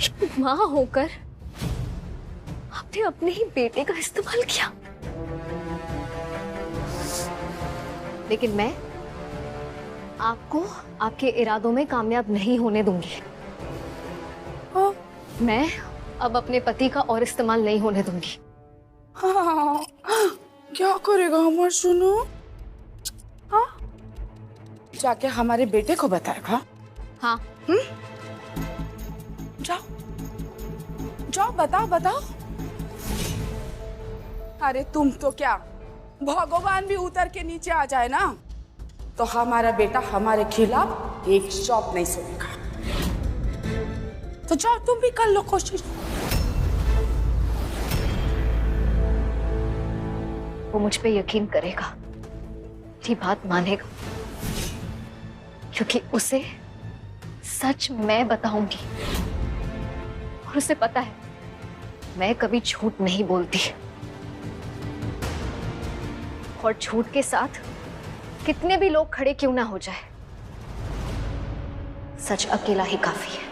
एक माँ होकर आपने अपने ही बेटे का इस्तेमाल किया, लेकिन मैं आपको आपके इरादों में कामयाब नहीं होने दूंगी। हाँ? मैं अब अपने पति का और इस्तेमाल नहीं होने दूंगी। हाँ, क्या करेगा हमारा सुनो? हाँ? जाके हमारे बेटे को बताएगा? हाँ। जाओ जाओ, बताओ बताओ। अरे तुम तो क्या, भगवान भी उतर के नीचे आ जाए ना तो हमारा बेटा हमारे खिलाफ एक शब्द नहीं सुनेगा। तो जाओ तुम भी कर लो कोशिश। वो मुझ पे यकीन करेगा, मेरी बात मानेगा, क्योंकि उसे सच मैं बताऊंगी और उसे पता है मैं कभी झूठ नहीं बोलती, और झूठ के साथ कितने भी लोग खड़े क्यों ना हो जाए, सच अकेला ही काफी है।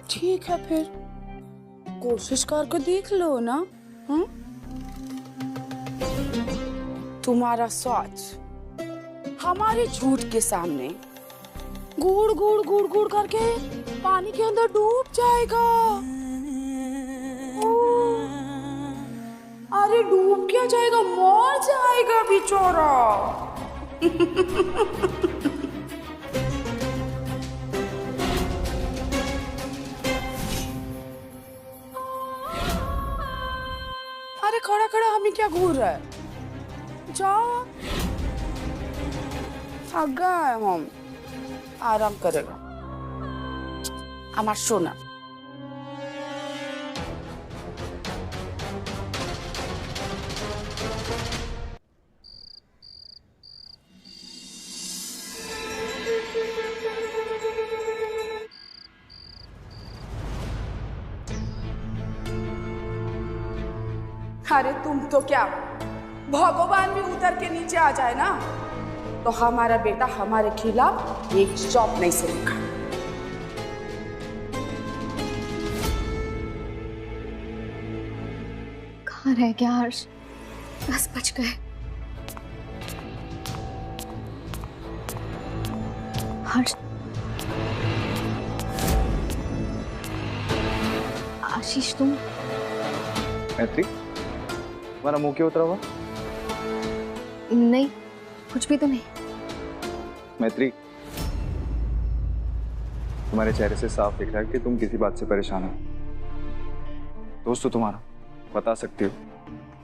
ठीक है फिर कोशिश करके देख लो ना। तुम्हारा सोच हमारे झूठ के सामने गुड़ गुड़ गुड़ गुड़ करके पानी के अंदर डूब जाएगा। अरे डूब क्या जाएगा, मर जाएगा बेचारा। अरे खड़ा खड़ा हमें क्या घूर रहा है, जाओ। थक गए हम, आराम करेगा हमार सोना। अरे तुम तो क्या, भगवान भी उतर के नीचे आ जाए ना तो हमारा बेटा हमारे खिलाफ एक शब्द नहीं सुनेगा। कहाँ रह गया हर्ष? 10 बज गए। हर्ष, आशीष तुम? मैत्री, तुम्हारा मुंह क्यों उतरा हुआ? नहीं, कुछ भी तो नहीं। मैत्री, तुम्हारे चेहरे से साफ दिख रहा है कि तुम किसी बात से परेशान हो। दोस्त तो तुम्हारा, बता सकती हो,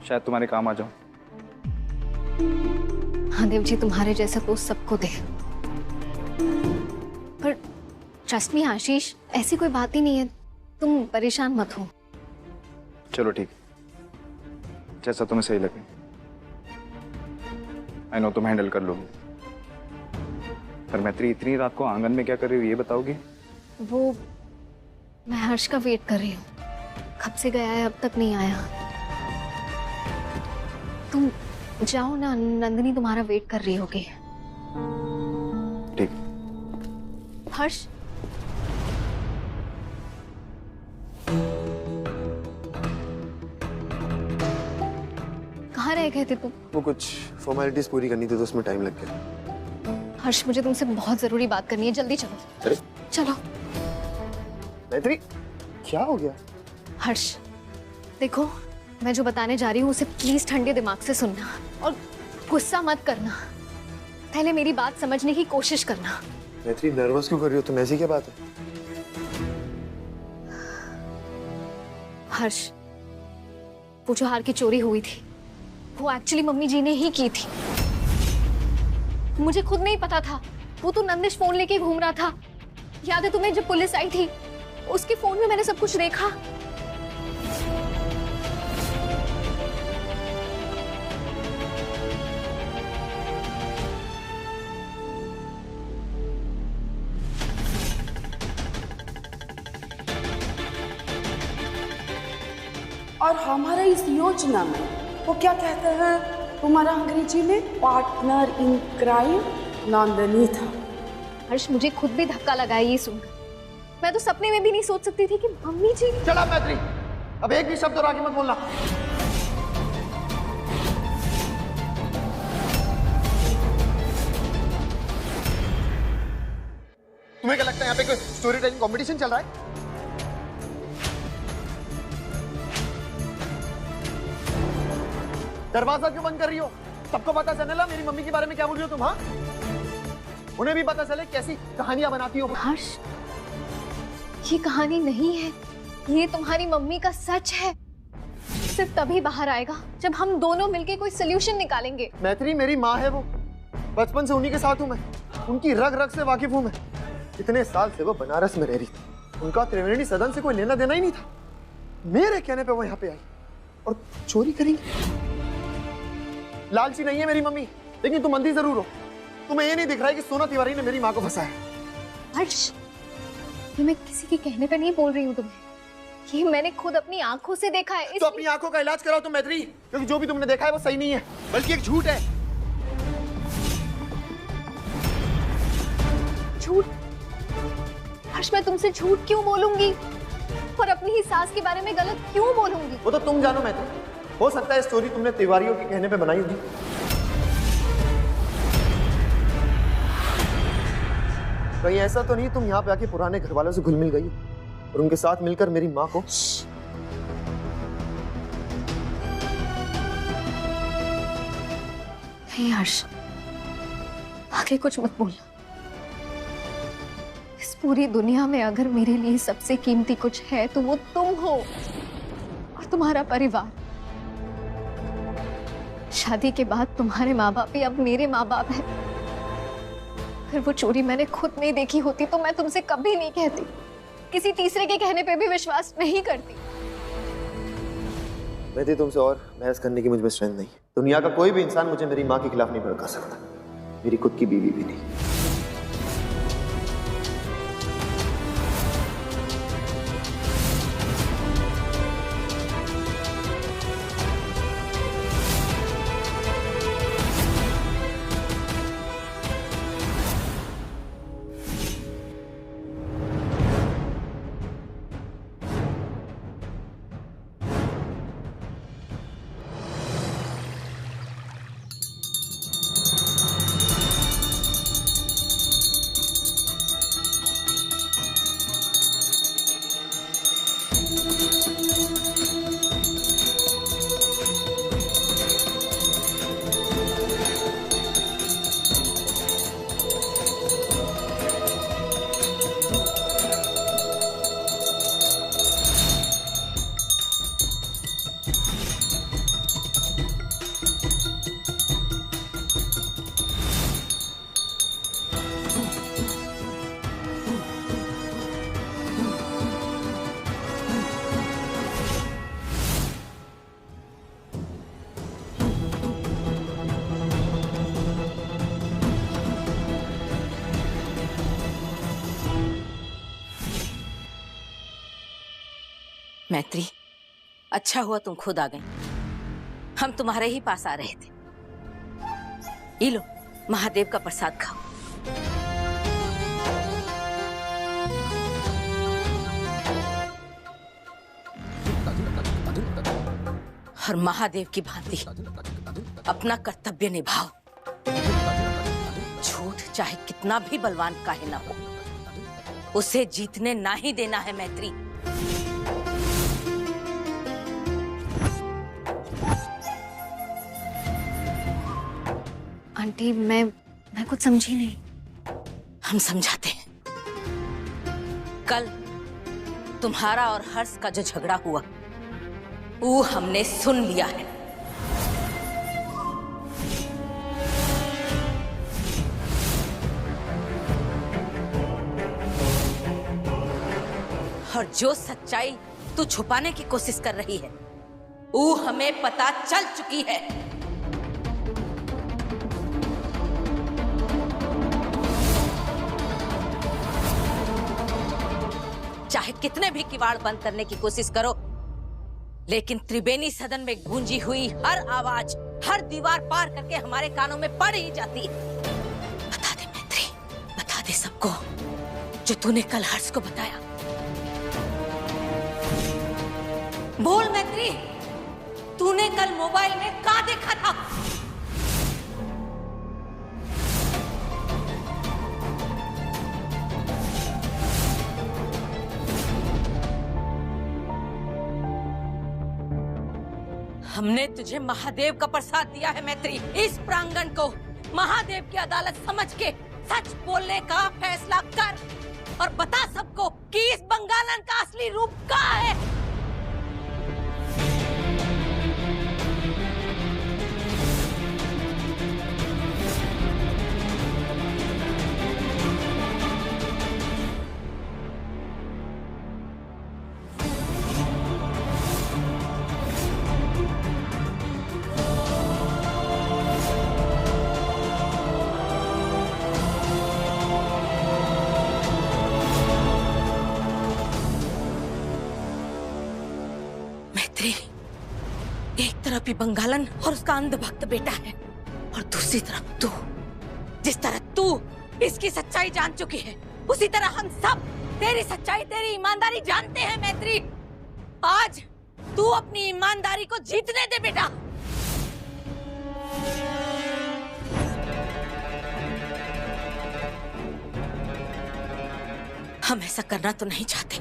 शायद तुम्हारे काम आ जाओ। हाँ देव जी, तुम्हारे जैसा दोस्त सबको दे, पर ट्रस्ट मी आशीष, ऐसी कोई बात ही नहीं है, तुम परेशान मत हो। चलो ठीक, जैसा तुम्हें सही लगे। आई नो तुम हैंडल कर लोगी। पर मैत्री, इतनी रात को आंगन में क्या कर रही हो ये बताओगी? वो मैं हर्ष का वेट कर रही हूँ, कब से गया है अब तक नहीं आया। तुम जाओ ना, नंदिनी तुम्हारा वेट कर रही होगी। ठीक। हर्ष, कहाँ रह गए थे तुम? वो कुछ फॉर्मेलिटीज पूरी करनी थी तो उसमें टाइम लग गया। हर्ष, मुझे तुमसे बहुत जरूरी बात करनी है, जल्दी चलो। अरे चलो। मैत्री, क्या हो गया? हर्ष देखो, मैं जो बताने जा रही हूँ उसे प्लीज ठंडे दिमाग से सुनना और गुस्सा मत करना। पहले मेरी बात समझने की कोशिश करना। मैत्री, नर्वस क्यों कर रही हो तुम? ऐसी क्या बात है? हर्ष, वो जो हार की चोरी हुई थी वो एक्चुअली मम्मी जी ने ही की थी। मुझे खुद नहीं पता था। वो तो नंदिश फोन लेके घूम रहा था, याद है तुम्हें जब पुलिस आई थी? उसके फोन में मैंने सब कुछ देखा। और हमारा इस योजना में वो क्या कहते हैं, तुम्हारा अंग्रेजी में पार्टनर इन क्राइम नंदिनी था। हर्ष, मुझे खुद भी धक्का लगा है ये सुनकर। मैं तो सपने में भी नहीं सोच सकती थी कि मम्मी जी। चला मैत्री, अब एक भी शब्द और आगे मत बोलना। तुम्हें क्या लगता है यहाँ पे कोई स्टोरी टेलिंग कॉम्पिटिशन चल रहा है? दरवाजा क्यों बंद कर रही हो? सबको पता चलेगा मेरी मम्मी के बारे में क्या बोल रही हो तुम? हाँ, उन्हें भी पता चले कैसी कहानियां बनाती हो। हर्ष, ये कहानी नहीं है, ये तुम्हारी मम्मी का सच है। सिर्फ तभी बाहर आएगा जब हम दोनों मिलके कोई सोल्यूशन निकालेंगे। मैत्री मेरी माँ है, वो बचपन से उन्हीं के साथ हूँ मैं, उनकी रग रग से वाकिफ हूँ मैं। इतने साल से वो बनारस में रह रही थी, उनका त्रिवेणी सदन से कोई लेना देना ही नहीं था। मेरे कहने पे वो यहाँ पे आई और चोरी करेंगे। लालची नहीं है मेरी मम्मी, लेकिन तुम अंधी जरूर हो। तुम्हें ये नहीं दिख रहा है कि सोना तिवारी ने मेरी माँ को फंसाया। हर्ष, ये मैं किसी के कहने पे नहीं बोल रही हूँ तुम्हें, ये मैंने खुद अपनी आंखों से देखा है। तो अपनी आंखों का इलाज कराओ तुम मैत्री, क्योंकि जो भी तुमने देखा है वो सही नहीं है, बल्कि एक झूठ है। झूठ? हर्ष, मैं तुमसे झूठ क्यों बोलूंगी और अपनी ही सास के बारे में गलत क्यों बोलूंगी? वो तो तुम जानो मैत्री, हो सकता है स्टोरी तुमने तिवारियों के कहने पे बनाई होगी। कहीं ऐसा तो नहीं तुम यहाँ पे आके पुराने घर वालों से घुल मिल गई और उनके साथ मिलकर मेरी माँ को। नहीं हर्ष, आगे कुछ मत बोलना। इस पूरी दुनिया में अगर मेरे लिए सबसे कीमती कुछ है तो वो तुम हो और तुम्हारा परिवार। शादी के बाद तुम्हारे माँ बाप ही अब मेरे माँ बाप हैं। अगर वो चोरी मैंने खुद नहीं देखी होती तो मैं तुमसे कभी नहीं कहती, किसी तीसरे के कहने पे भी विश्वास नहीं करती। मैं तुमसे और बहस करने की मुझ में स्ट्रेंथ नहीं। दुनिया का कोई भी इंसान मुझे मेरी माँ के खिलाफ नहीं भड़का सकता, मेरी खुद की बीवी भी नहीं। मैत्री, अच्छा हुआ तुम खुद आ गई, हम तुम्हारे ही पास आ रहे थे। ये लो, महादेव का प्रसाद खाओ। और महादेव की भांति अपना कर्तव्य निभाओ। झूठ चाहे कितना भी बलवान काहे ना हो, उसे जीतने ना ही देना है मैत्री। आंटी, मैं कुछ समझी नहीं। हम समझाते हैं। कल तुम्हारा और हर्ष का जो झगड़ा हुआ वो हमने सुन लिया है। और जो सच्चाई तू छुपाने की कोशिश कर रही है वो हमें पता चल चुकी है। चाहे कितने भी किवाड़ बंद करने की कोशिश करो, लेकिन त्रिवेणी सदन में गूंजी हुई हर आवाज हर दीवार पार करके हमारे कानों में पड़ ही जाती। बता दे मैत्री, बता दे सबको जो तूने कल हर्ष को बताया। बोल मैत्री, तूने कल मोबाइल में क्या देखा था? हमने तुझे महादेव का प्रसाद दिया है मैत्री। इस प्रांगण को महादेव की अदालत समझ के सच बोलने का फैसला कर और बता सबको कि इस बंगालन का असली रूप क्या है। एक तरफ ही बंगालन और उसका अंधभक्त बेटा है और दूसरी तरफ तू। जिस तरह तू इसकी सच्चाई जान चुकी है, उसी तरह हम सब तेरी सच्चाई, तेरी ईमानदारी जानते हैं मैत्री। आज तू अपनी ईमानदारी को जीतने दे बेटा। हम ऐसा करना तो नहीं चाहते,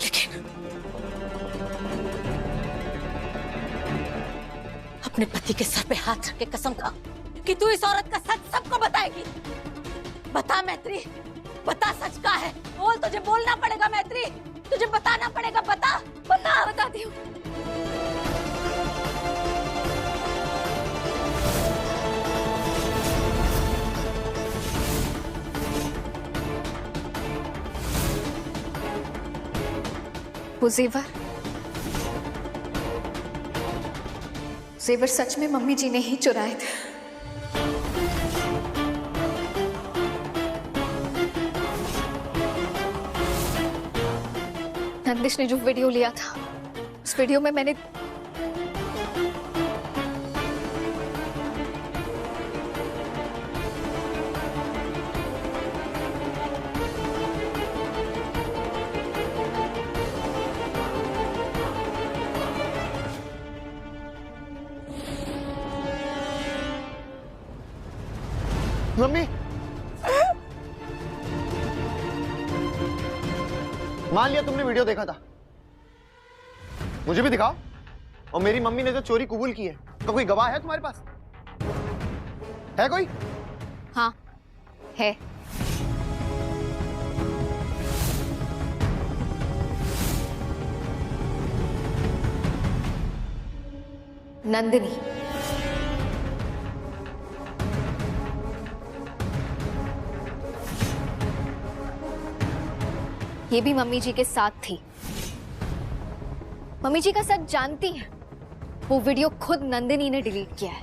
लेकिन अपने पति के सर पे हाथ रख के कसम खा कि तू इस औरत का सच सबको बताएगी। बता मैत्री, बता, सच का है। बोल, तुझे बोलना पड़ेगा मैत्री, तुझे बताना पड़ेगा। बता बता। बताती हूँ। वो जेवर सच में मम्मी जी ने ही चुराए थे। नंदिश ने जो वीडियो लिया था, उस वीडियो में मैंने मम्मी, मान लिया तुमने वीडियो देखा था, मुझे भी दिखाओ। और मेरी मम्मी ने जो चोरी कबूल की है, तो कोई गवाह है तुम्हारे पास? है कोई? हाँ है। नंदिनी। ये भी मम्मी जी के साथ थी। मम्मी जी का सच जानती है। वो वीडियो खुद नंदिनी ने डिलीट किया है।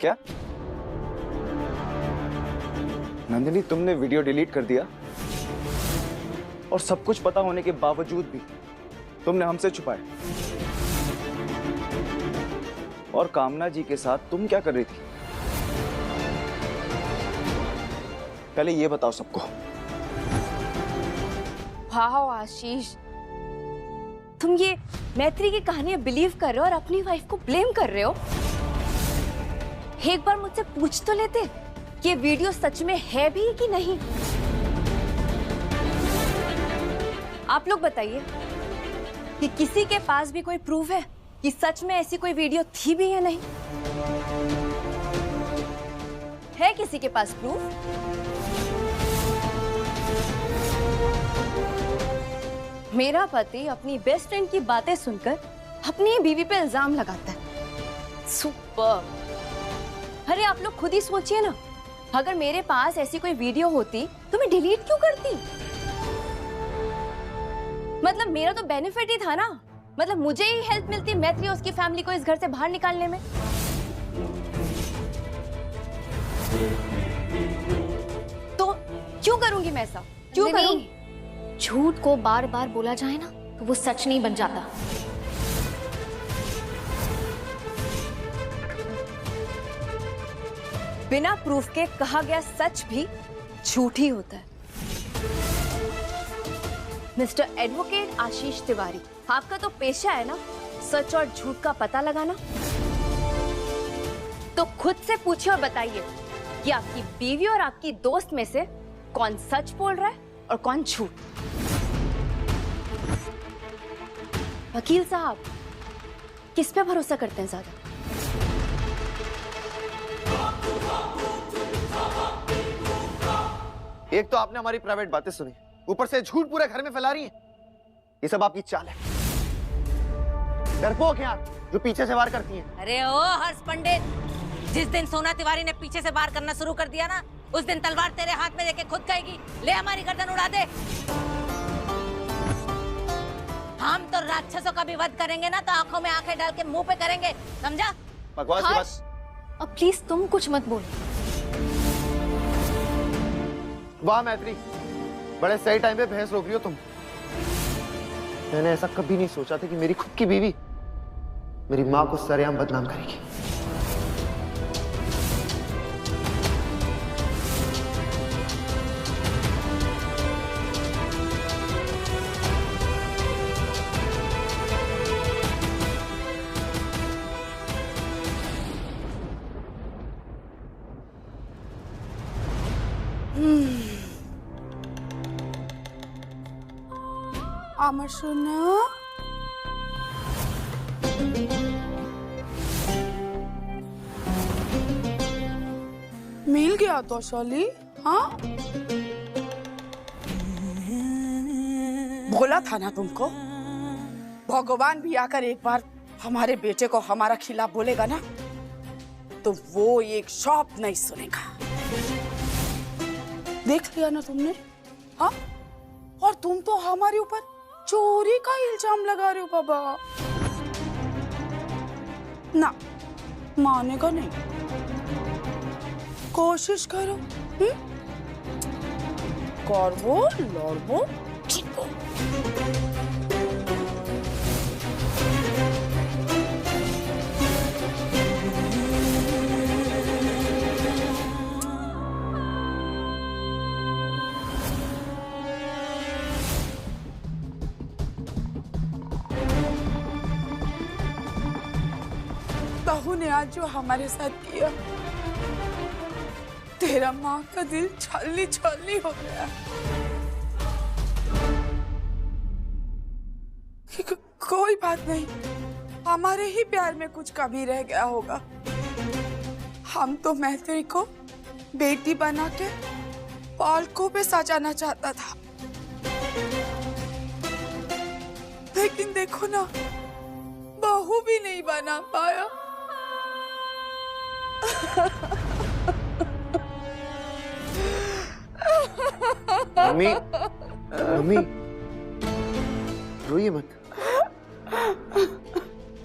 क्या नंदिनी, तुमने वीडियो डिलीट कर दिया और सब कुछ पता होने के बावजूद भी तुमने हमसे छुपाया? और कामना जी के साथ तुम क्या कर रही थी? पहले ये बताओ सबको। वाह आशीष, तुम ये मैत्री की कहानियां बिलीव कर रहे हो और अपनी वाइफ को ब्लेम कर रहे हो। एक बार मुझसे पूछ तो लेते कि ये वीडियो सच में है भी कि नहीं। आप लोग बताइए कि किसी के पास भी कोई प्रूफ है कि सच में ऐसी कोई वीडियो थी भी या नहीं? है किसी के पास प्रूफ? मेरा पति अपनी बेस्ट फ्रेंड की बातें सुनकर अपनी बीवी पे इल्जाम लगाता है। सुपर। अरे आप लोग खुद ही सोचिए ना, अगर मेरे पास ऐसी कोई वीडियो होती तो मैं डिलीट क्यों करती? मतलब मेरा तो बेनिफिट ही था ना, मतलब मुझे ही हेल्प मिलती मैत्री और उसकी फैमिली को इस घर से बाहर निकालने में। क्यों करूंगी मैं ऐसा? क्यों नहीं, करूंगी? झूठ को बार बार बोला जाए ना तो वो सच नहीं बन जाता। बिना प्रूफ के कहा गया सच भी झूठ ही होता है। मिस्टर एडवोकेट आशीष तिवारी, आपका तो पेशा है ना सच और झूठ का पता लगाना। तो खुद से पूछिए और बताइए कि आपकी बीवी और आपकी दोस्त में से कौन सच बोल रहा है और कौन झूठ। वकील साहब, किस पे भरोसा करते हैं ज्यादा? एक तो आपने हमारी प्राइवेट बातें सुनी, ऊपर से झूठ पूरे घर में फैला रही है। ये सब आपकी चाल है। डरपोक यार, जो पीछे से वार करती है। अरे ओ हर्ष पंडित, जिस दिन सोना तिवारी ने पीछे से वार करना शुरू कर दिया ना, उस दिन तलवार तेरे हाथ में देके खुद कहेगी ले हमारी गर्दन उड़ा दे। हम तो राक्षसों का भी वध करेंगे ना तो आंखों में आंखें डाल के मुंह पे करेंगे, समझा? बकवास की हर्ष, बात। अब प्लीज तुम कुछ मत बोलो। वाह मैत्री, बड़े सही टाइम पे बहस रोक रही हो तुम। मैंने ऐसा कभी नहीं सोचा था कि मेरी खुद की बीवी मेरी माँ को सरेआम बदनाम करेगी। আমার সোনা, मिल गया तो शॉली। हाँ, बोला था ना तुमको, भगवान भी आकर एक बार हमारे बेटे को हमारा खिलाफ बोलेगा ना तो वो एक शब्द नहीं सुनेगा। देख लिया ना तुमने? हाँ, और तुम तो हमारे ऊपर चोरी का इल्जाम लगा रहे हो बाबा। ना, मानेगा नहीं। कोशिश करो, करवो लड़वो जीतो। बहू ने आज जो हमारे साथ किया, तेरा माँ का दिल छलनी छलनी हो गया। कोई बात नहीं, हमारे ही प्यार में कुछ कमी रह गया होगा। हम तो मैत्री को बेटी बना के पालकों पे सजाना चाहता था, लेकिन देखो ना, बहू भी नहीं बना पाया। मम्मी, मम्मी, रोइए मत।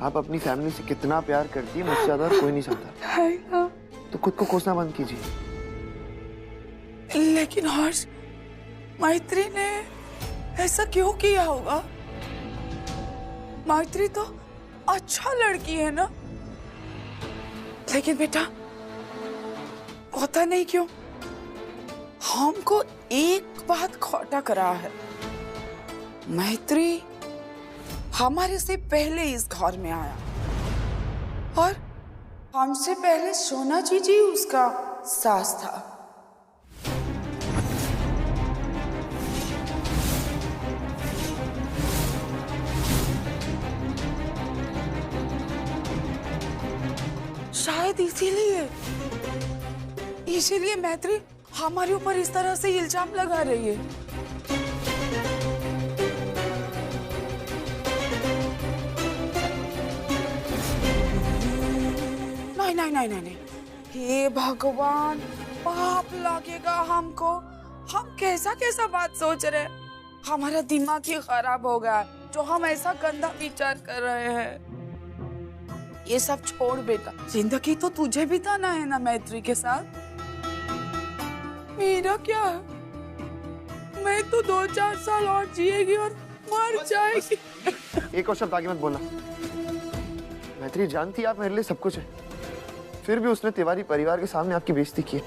आप अपनी फैमिली से कितना प्यार करती है, मुझसे ज्यादा कोई नहीं चाहता। तो खुद को कोसना बंद कीजिए। लेकिन हर्ष, मैत्री ने ऐसा क्यों किया होगा? मैत्री तो अच्छा लड़की है ना। लेकिन बेटा, पता नहीं क्यों हमको एक बात खटक रहा है। मैत्री हमारे से पहले इस घर में आया और हमसे पहले सोना जी उसका सास था। शायद इसीलिए मैत्री हमारे ऊपर इस तरह से इल्जाम लगा रही है। नहीं, हे भगवान, पाप लगेगा हमको। हम कैसा बात सोच रहे हैं। हमारा दिमाग ही खराब हो गया जो हम ऐसा गंदा विचार कर रहे हैं। ये सब छोड़ बेटा, जिंदगी तो तुझे बिताना है ना मैत्री के साथ। मेरा क्या है? मैं तो 2-4 साल और जिएगी और मर जाएगी। एक और शब्द आगे मत बोलना। मैत्री जानती आप मेरे लिए सब कुछ है, फिर भी उसने तिवारी परिवार के सामने आपकी बेइज्जती की।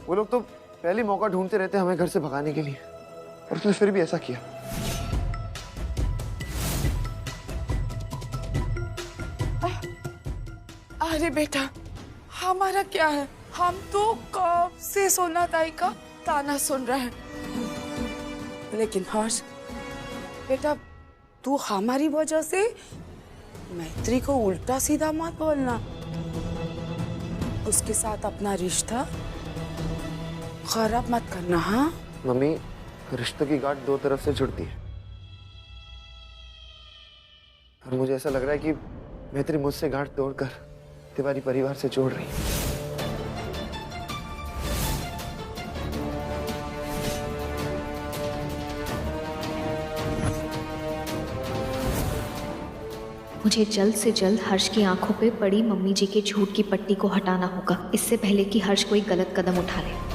वो लोग तो पहले मौका ढूंढते रहते हमें घर से भगाने के लिए, और उसने फिर भी ऐसा किया। अरे बेटा, हमारा क्या है, हम तो कब से सोना ताई का ताना सुन रहे हैं। लेकिन हर्ष बेटा, तू हमारी वजह से मैत्री को उल्टा सीधा मत बोलना। उसके साथ अपना रिश्ता खराब मत करना। हाँ मम्मी, रिश्तों की गांठ दो तरफ से जुड़ती है, और मुझे ऐसा लग रहा है कि मैत्री मुझसे गांठ तोड़कर तिवारी परिवार से जोड़ रही है। मुझे जल्द से जल्द हर्ष की आंखों पे पड़ी मम्मी जी के झूठ की पट्टी को हटाना होगा, इससे पहले कि हर्ष कोई गलत कदम उठा ले।